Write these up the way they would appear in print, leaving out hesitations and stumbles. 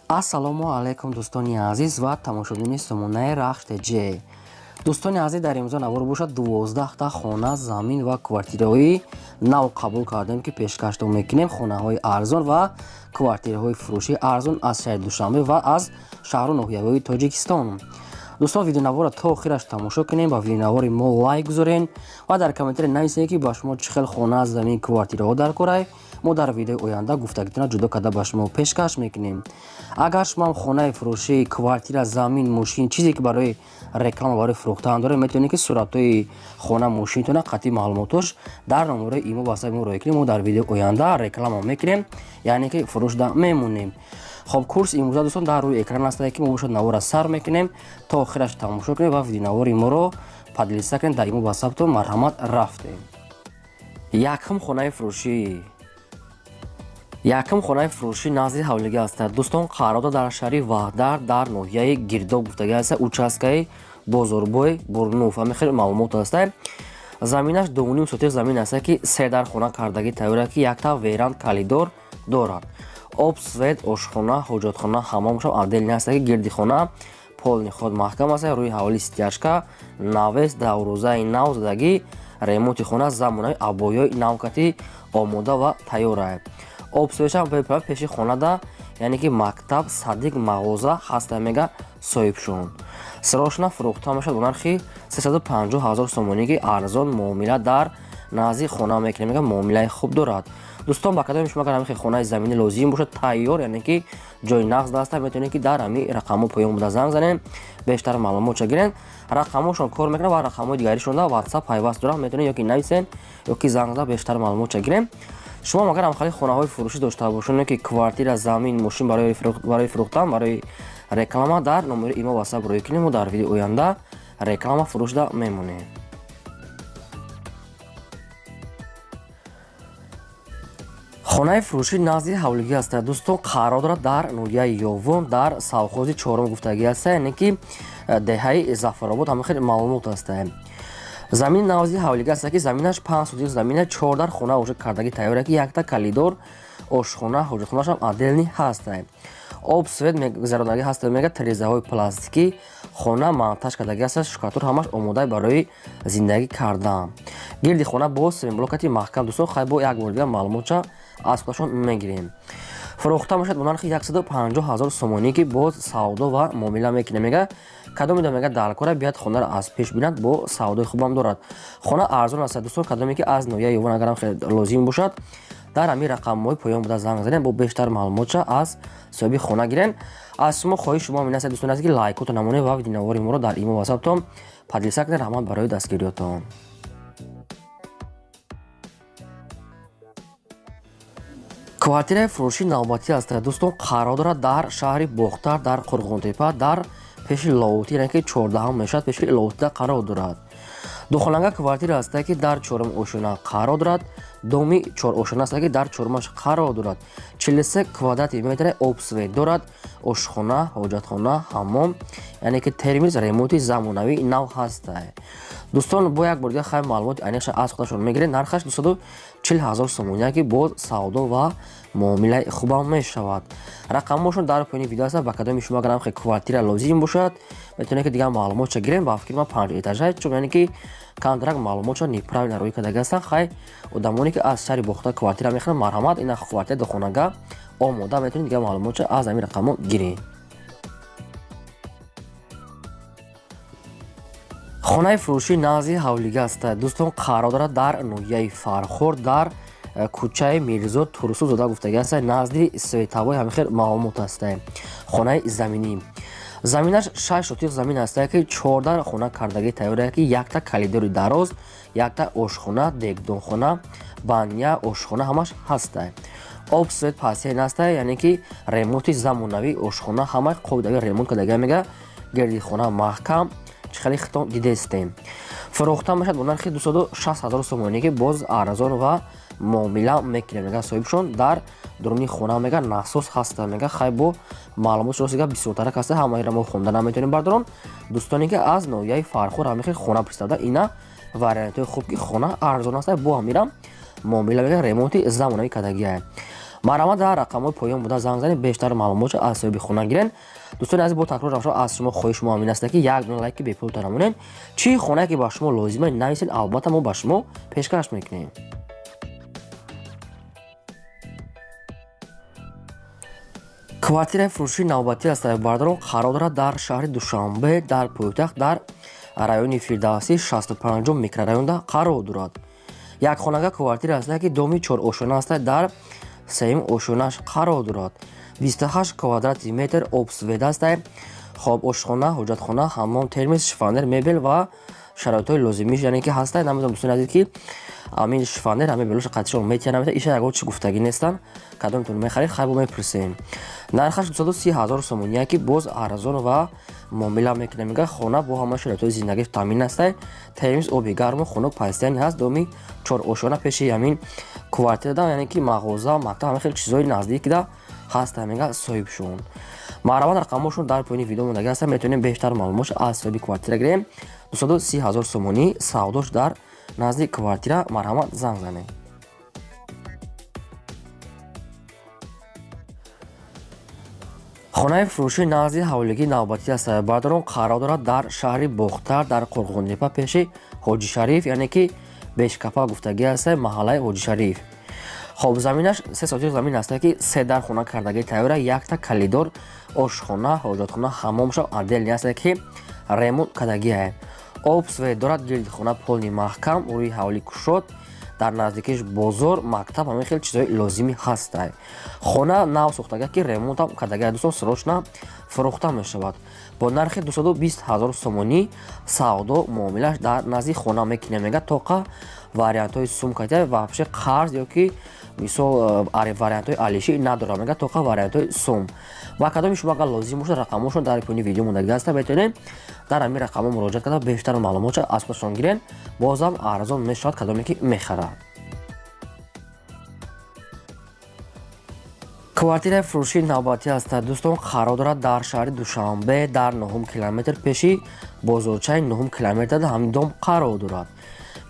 ассалому алайкум дӯстони азиз ва тамошобини сомонаи рахш ТЖ. дӯстони азиз, дар имрӯза навор бошад 12 хона, замин ва квартираҳои нав қабул кардем ки пешкашдо мекунем. хонаҳои арзон ва квартираҳои фурӯши арзон аз шаҳри Душанбе ва аз шаҳру ноҳияҳои Тоҷикистон. дӯстон, видеонавора то охираш тамошо кунем, ба видеонавори мо лайк гузорен ва дар комментаре нависед ки ба шумо чӣ хел хона, замин, квартираҳо дар корай. мо дар видеои оянда гуфтагитона ҷудо карда ба шумо пешкаш мекунем. агар шумо хонаи фурӯшӣ, квартира, замин, мошин, чизе ки барои реклама, барои фурӯхтан доред, метавонед ки суратҳои хона, мошинтона қатъи маълумотош дар номерои имо ба саби мо роя кунед. мо дар видеои оянда реклама мекунем, яъне ки фурӯшда мемонем. хоб, курс имрӯза дӯстон дар рӯи экран ҳастад ки мо бошад навора сар мекунем. то охираш тамошо кунед ва видеонавори моро падлиса кунед. дар имо ба сабтон марҳамат рафтем. якум хонаи фурӯшӣ. якум хонаи фурӯшӣ назди ҳавлига ҳастад. дӯстон, қарорда дар шаҳри Ваҳдар дар ноҳияи Гирдоб гуфтагӣ аст. участкаи Бозорбой Бурнув. ҳамин хел маълумот аст. заминаш 2.5 сотих замин аст ки 3 дар хона кардагӣ тайёр ки якта веранд калидор дорад. об, свет, ошхона, ҳоҷатхона, ҳаммомшам отдельно аст ки гирди хона полни ход маҳкам аст. рӯи ҳавлӣ стяжка, навес, даврӯзаи нав задагӣ, ремонти хона, замонави абоёи навкати омода ва тайёр аст. обсвешам пеши хонада, яъне ки мактаб, садик, мағоза ҳаста мега соҳибшон. сирошна фурӯхта мешавад бо нархи 350 000 сомонӣ ки арзон муомила дар назди хона мекунем, мега муомилаи хуб дорад. дӯстон, ба кадоми шумо агар ҳамин хонаи заминӣ лозим бошад тайёр, яъне ки ҷои нағз даста, метавонед ки дар ҳамин рақамҳо поён буда занг занед, бештар маълумотша гирен. рақамҳошон кор мекунад ва рақамҳои дигаришонда ватсап пайваст дорад, метавонед ё ки нависен ё ки занг зада, бештар маълумотша гирем. шумо агар ҳамхали хонаҳои фурӯшӣ дошта бошед, ки квартира, замин, мошин барои фурӯхтан, барои реклама, дар номери имо ватсап роя кунед. мо дар видеои оянда реклама фурӯшда мемонем. хонаи фурӯшӣ назди ҳавлигӣ аст. дӯстон, қарор дорад дар ноҳияи Ёвон дар совхози чорум гуфтагӣ аст, яъне ки деҳаи Зафаробод. ҳамин хел маълумот аст. замин назди ҳавлига аст ки заминаш 5 сотих замина 4 дар хона ошо кардагӣ тайёр ки якта калидор, ошхона, ҳоҷатхонашам отдельни ҳаст. об, свет гузаронагӣ ҳаст, мега тирезаҳои пластикӣ, хона монтаж кардагӣ аст, шукатур ҳамаш омода барои зиндагӣ кардан. гирди хона бо семинблокати маҳкам. дӯстон, хай бо як бор дига маълумотша аз худашон мегирем. фурӯхта мешавад бо нархи 150 000 сомонӣ ки боз савдо ва муомила мекунем. мега кадомида мега далкора бияд хонаро аз пеш бинад, бо савдои хубам дорад. хона арзон аст. дӯстон, кадоме ки аз ноҳияи Ёвон агарам хеле лозим бошад, дар ҳамин рақамҳои поён буда занг занед, бо бештар маълумотша аз соҳиби хона гирен. аз шумо хоҳиши шумо ин аст дӯстон, аст ки лайкото намонед ва видеонавори моро дар имо ватсаптон падлиса кунед. раҳмат барои дастгириётон. квартираи фурӯшӣ навбатӣ аст. дӯстон, қарор дорад дар шаҳри Бохтар дар Қурғонтепа дар пеши Ловутӣ, яъне ки 14 мешавад, пеши Ловутида қарор дорад. духонага квартира аст ки дар 4 ошона қарор дорад. доми 4 ошона аст ки дар 4 қарор дорад. 43 квадрати метр обсвет дорад. ошхона, ҳоҷатхона, ҳаммом, яъне ки термиз, ремонти замонавӣ нав ҳаст. дӯстон, бо як бор дига хай маълумоти айниқша аз худашон мегиред. нархаш 240 000 сомония ки бо савдо ва муомилаи хубам мешавад. рақамҳошон дар поёни видео аст. ба кадоми шумо агарам хе квартира лозим бошад, метавонед ки дигар маълумотша гирем. ба фикри ман 5 этажа, чун яъне ки камдарак маълумотша неправильно рӯй кардагӣ ҳастанд. хай одамоне ки аз шаҳри Бохтар квартира мехоҳанд, марҳамат, ина квартира духонага омода, метавонед дигар маълумотша аз ҳамин рақамҳо гиред. хонаи фурӯшӣ назди ҳавлига аст. дӯстон, қарор дорад дар ноҳияи Фархор дар кӯчаи Мирзо Турсузода гуфтагӣ аст, назди Световой. ҳамин хел маълумот аст. хонаи заминӣ. заминаш 6 сотих замин аст ки 4 дар хона кардагӣ тайёр ки якта калидори дароз, якта ошхона, дегдонхона, баня, ошхона ҳамаш ҳаст. об, свет пасиен аст, яъне ки ремонти замонавӣ ошхона ҳамаи қоидави ремонт кардагӣ мега гирди хона маҳкам. чӣ хели хитон дидестем. фурӯхта мешавад бо нархи 260 000 сомонӣ ки боз арзон ва муомила мекунем. мега соҳибшон дар дуруни хона мега насос ҳаст. мега хай бо маълумот шосига бисёртарак аст. ҳамаира мо хонда наметавонем бардорон. дӯстоне ки аз ноҳияи Фархор ҳамин хел хона пристада, ина вариантои хуб ки хона арзон аст, бо ҳамира муомила мега ремонти замонавӣ кардагӣ. марҳамат дар рақамҳои поён буда занг занед, бештар маълумотро аз соҳиби хона гирен. дӯстони азиз, бо такрор равша аз шумо хоҳиш мо ҳамин аст ки як дуна лайки бепул тарамонен. Чӣ хонае ки ба шумо лозима нависед, албатта мо ба шумо пешкаш мекунем. квартираи фурӯшии навбатӣ аз саҳиббардорон қарор дорад дар шаҳри Душанбе дар пойтахт дар райони Фирдавсӣ 65 микрорайонда қарор дорад. Як хонага квартира аст ки доми 4 ошона аст, дар 3 ошонаш қарор дорад. 28 квадрати метр обсведа аст, хоб ошхона, ҳоҷатхона, ҳаммом, термис, шифонер, мебел ва шароитҳои лозимиш яъне ки ҳаст. намедонам дӯстони азиз ки амин шифонер ҳамин белоша қатишон метия намета иша ягон чӣ гуфтагӣ нестан, кадомтон мехаред хай бо мепурсем. нархаш 230 000 сомония ки боз арзон ва муомила мекунем. мега хона бо ҳама шароитҳои зиндагӣ таъмин аст. термис, оби гарму хунук пайстияни ҳаст. доми 4 ошона пеши амин квартира да, яъне ки мағоза, мактаб, ҳамин хеле чизҳои наздик да ҳаст. мега соҳибшон марҳамат, рақамҳошон дар поини видео мондаги ҳастанд. метавонем бештар маълумотро аз соҳиби квартира гирем. 230 000 сомонӣ савдош дар назди квартира. марҳамат, занг занед. хонаи фурӯшии назди ҳавлигии навбатӣ аз саҳиббардорон қарор дорад дар шаҳри Бохтар дар Қурғонтепа пеши Ҳоҷи Шариф, яъне ки Бешкапа гуфтагӣ аст, маҳаллаи Ҳоҷи Шариф. хоб заминаш 3 сотик замин аст ки 3 дар хона кардагӣ тайёра, якта калидор, ошхона, ҳоҷатхона, ҳаммомшо отделни аст ки ремонт кардагӣ аст. обсвед дорад, гирди хона полни маҳкам, рӯи ҳавлӣ кушод, дар наздикиш бозор, мактаб, ҳамин хеле чизҳои лозимӣ ҳастанд. хона нав сохтага ки ремонтам кардагӣ, дӯстон срочна фурӯхта мешавад. бо нархи 220 000 сомонӣ савдо муомилаш дар назди хона мекунем. мега тоқа вариантҳои сумката вообще қарз ёки мисол вариантҳои алишӣ надорад. мега тоқа вариантҳои сум. ва кадоми шумо агар лозим бошад, рақамҳошон дар поини видео мондаги аст. метавонед дар ҳамин рақамҳо муроҷиат карда бештар маълумотро аз худашон гирен. бозам арзон мешавад кадоме ки мехарад. квартираи фурӯшии навбатӣ аст, дӯстон, қарор дорад дар шаҳри Душанбе дар 9 километр пеши бозорчаи 9 километр ҳамин дом қарор дорад.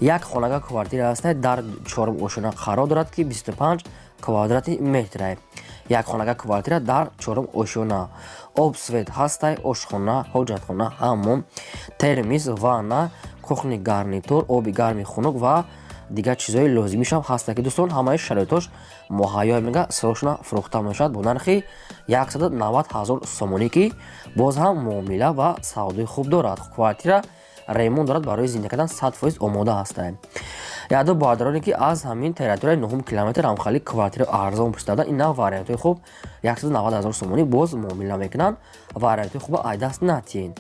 як хонага квартира аст, дар 4 ошона қарор дорад ки 25 квадрати метр. як хонага квартира дар 4 ошона. обсвед ҳаст, ошхона, ҳоҷатхона, ҳаммом, термис, ванна, кухни гарнитур, оби гарми хунук ва дигар чизҳои лозимишам ҳаст ки дӯстон ҳамаи шароитош муҳайё. мега срочна фурӯхта мешавад бо нархи 190 000 сомонӣ ки боз ҳам муомила ва савдои хуб дорад. квартира ремонт дорад, барои зинда кардан 100% омода ҳастанд. яъдо бардороне ки аз ҳамин территорияи 9 километр ҳамхали квартира арзон пурсида, ин нав вариантҳои хуб 190 000 сомонӣ боз муомила мекунанд. вариантҳои хуба айдаст натиен.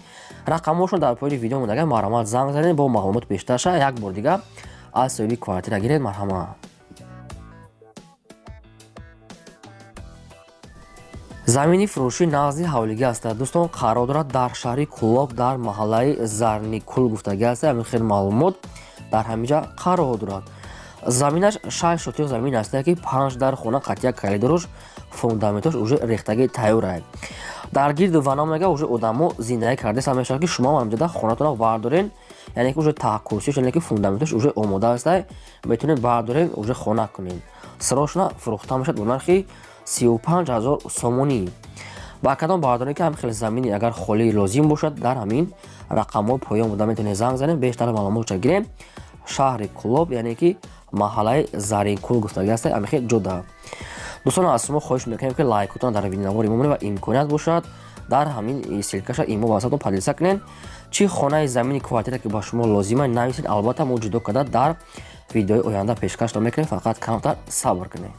рақамҳошон дар поини видео мондаги. марҳамат, занг занед бо маълумот бештарша як бор дигар аз соҳиби квартира гиред. марҳамат. замини фурӯшии назди ҳавлигӣ аст, дӯстон, қарор дорад дар шаҳри Кӯлоб дар маҳаллаи Зарникул гуфтагӣ аст. ҳамин хел маълумот дар ҳаминҷа қарор дорад. заминаш 6 сотик замин аст ки 5 дар хона қатия калидорош фундаментош уже рехтагӣ тайёр аст. дар гирду ванамага уже одамо зиндагӣ кардаста мешавад ки шумо ҳамҷода хонатонро вардорен, яъне ки уже таъккурсиш, яъне ки фундаментош уже омода аст, метавонед бардорен уже хона кунед. срочна фурӯхта мешавад бо нархи 35 000 сомонӣ. ба кадом бардорен ки ҳамин хеле замини агар холӣ лозим бошад, дар ҳамин рақамҳои поён буда метавонед занг занед, бештар маълумотро гирем. шаҳри Кӯлоб, яъне ки маҳаллаи Заринкул гуфтагӣ аст, ҳамин хел ҷуда. дӯстон, аз шумо хоҳиш мекунем ки лайкотон дар видеонавори мо монед ва имконият бошад дар ҳамин силкаша имо ба васатон поделиса кунед. чӣ хонаи замини квартира ки ба шумо лозима нависед, албатта мо ҷудо карда дар видеои оянда пешкашро мекунем. фақат камтар сабр кунед.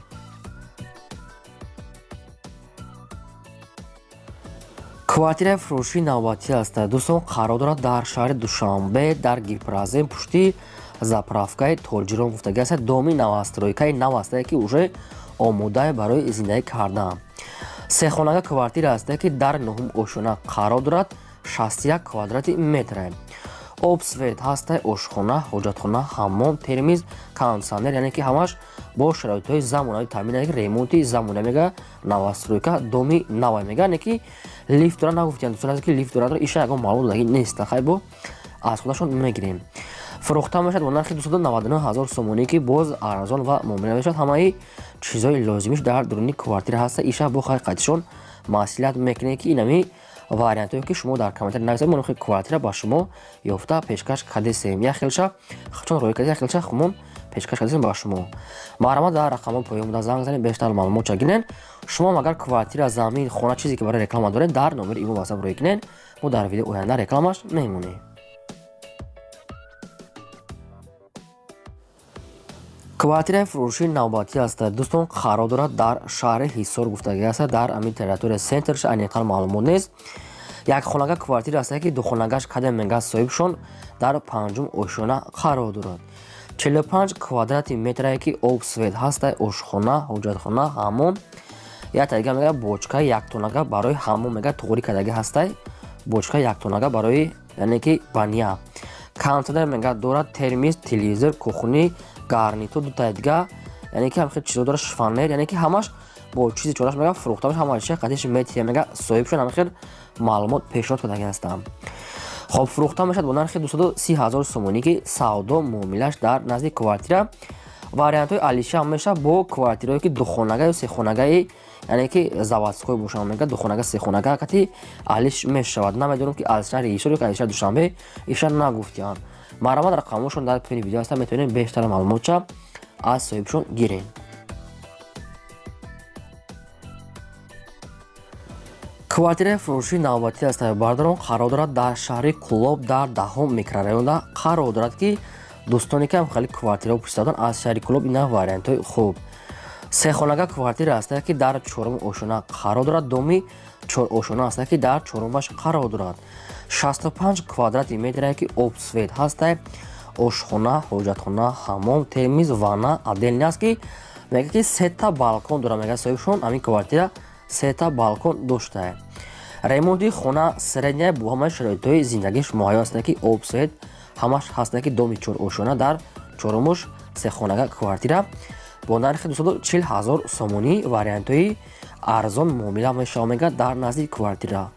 квартираи фурӯшии навбатӣ аст, дӯстон, қарор дорад дар шаҳри Душанбе дар Гипразен пушти заправкаи Тоҷирон гуфтагӣ аст. доми навастройкаи нав аст ки уже омода барои зиндагӣ кардан. сехонага квартира аст ки дар 9 ошона қарор дорад, 61 квадрати метр. обсвед ҳаст, ошхона, ҳоҷатхона, ҳаммом, термиз, кондитсионер, яъне ки ҳамаш бо шароитҳои замонавӣ таъмин, ремонти замона. мега навастройка доми нава мега, яъне ки лифт дорад. нагуфтем дӯстон ки лифт дорад, иша ягон маълумот додагӣ нест. хай бо аз худашон мегирем. фурӯхта мешавад бо нархи 299 000 сомонӣ ки боз арзон ва муомила мешавад. ҳамаи чизои лозимиш дар дуруни квартира ҳаста. Иша бо ҳақиқатишон маслиҳат мекунем ки инами вариантое ки шумо дар комментар нависед мо нахи квартира ба шумо ёфта пешкаш кардесем. Я хелша чун рӯй карди, я хелша хумон пешкаш кардесем ба шумо. Марама дар рақамон поёмда занг занед, бештар маълумот гирен. Шумо агар квартира, замин, хона чизе ки барои реклама доред, дар номери имо васаб рӯй кунед. Мо дар видео оянда рекламаш мемонем. квартираи фурӯшии навбатӣ аст. Дӯстон, қарор дорад дар шаҳри Ҳисор гуфтагӣ аст. Дар амин территорияи центрш айниқан маълумот нест. Як хонага квартира аст ки духонагаш кадем мега соҳибшон дар панҷум ошона қарор дорад. 45 квадрати метрае ки обсвет ҳаста, ошхона, ҳоҷатхона, ҳаммом. Я тагига мега бочка яктонага барои ҳаммом мега тоғри кардагӣ ҳаста. Бочка яктонага барои яъне ки баня. Контейнер мега дорад термис, телевизор, кухни, гарнитур, дута дига, яъне ки ҳамин чизо дорад шифонер, яъне ки ҳамаш бо чизи чораш мега фурӯхта меша, ҳамаш қадиш метия мега соҳибшон ҳамин маълумот пешниҳод кардагӣ ҳастам. хоб фурӯхта мешавад бо нархи 230 000 сомонӣ ки савдо муомилаш дар назди квартира. вариантҳои алиша меша бо квартираое ки духонага ё сехонагаи яъне ки заводской бошанд мега духонага сехонага кати алиш мешавад. Намедонам ки аз шаҳри Ҳисор ё аз шаҳри Душанбе иша нагуфтиянд. Маърамат рақамошон дар поини видео ҳаста, метавонед бештар маълумотша аз соҳибшон гирен. квартираи фурӯшии навбатӣ аст. Бардорон қарор дорад дар шаҳри Кӯлоб дар 10 микрорайонда қарор дорад ки дӯстоне ки ҳам хеле квартирао пурсидан аз шаҳри Кӯлоб ина вариантҳои хуб. Сехонага квартира аст ки дар 4 ошона қарор дорад. доми 4 ошона аст ки дар 4-умаш қарор дорад. 65 квадрати метрае ки обсвет ҳаста, ошхона, ҳоҷатхона, ҳаммом, термиз, ванна, отделни аст ки мега ки 3 балкон дорад. мега соҳибшон ҳамин квартира 3 балкон дошта. ремонти хона средняя бо ҳамаи шароитҳои зиндагиш муҳайё аст ки обсвет ҳамаш ҳаст ки доми 4 ошона дар 4-умуш сехонага квартира бо нархи 240 000 сомонӣ. вариантҳои арзон муомила мешавад мега дар назди квартира.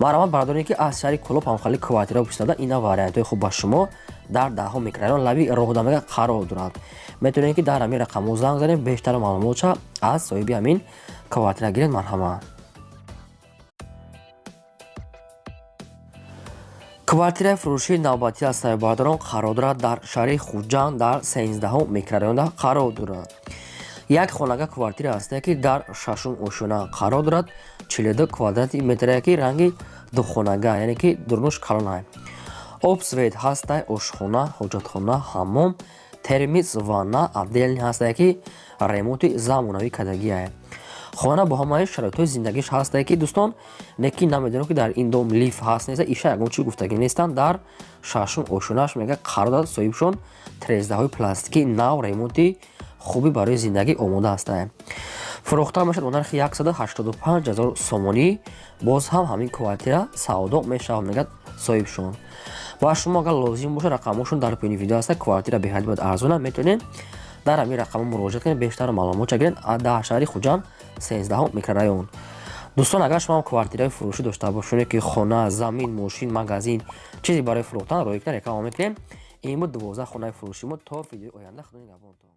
маълумот бардорем ки аз шаҳри Кӯлоб ҳам хеле квартирао пурсида, ина вариантҳои хуб ба шумо дар 10 микрорайон лаби роҳда мега қарор дорад. метавонед ки дар ҳамин рақамо занг занед, бештар маълумотша аз соҳиби ҳамин квартира гиред. марҳамат. квартираи фурӯшии навбатӣ аст. бардорон қарор дорад дар шаҳри Хуҷанд дар 13 микрорайонда қарор дорад. як хонага квартира аст ки дар 6 ошона қарор дорад. 42 квадрати метрае ки ранги духонага, яъне ки дурнуш калона. обсвет ҳаста, ошхона, ҳоҷатхона, ҳаммом, термис, ванна, отделни ҳаста ки ремонти замонавӣ кардагия. хона бо ҳамаи шароитҳои зиндагиш ҳаста ки дӯстон не ки намедонам ки дар ин дом лифт ҳаст неста, иша ягон чӣ гуфтагӣ нестанд. дар 6 ошонаш мега қарор дорад соҳибшон трездаҳои пластикӣ нав ремонти хуби барои зиндагӣ омода аста. фурӯхта мешавад бо нархи 185 000 сомонӣ. боз ҳам ҳамин квартира савдо мешавад мега соҳибшон. ба шумо агар лозим боша рақамошон дар поини видео аста. квартира беҳад бояд арзона, метавонед дар ҳамин рақамо муроҷиат кунед, бештар маълумотша гиред дар шаҳри Хуҷанд 13 микрорайон. дӯстон, агар шумо квартираи фурӯшӣ дошта бошед ки хона, замин, мошин, магазин чизе барои фурӯхтан рӯй кунед, реклама мекунем. ин буд 12 хонаи фурӯшии мо. то видеои оянда худо нигҳбонтон.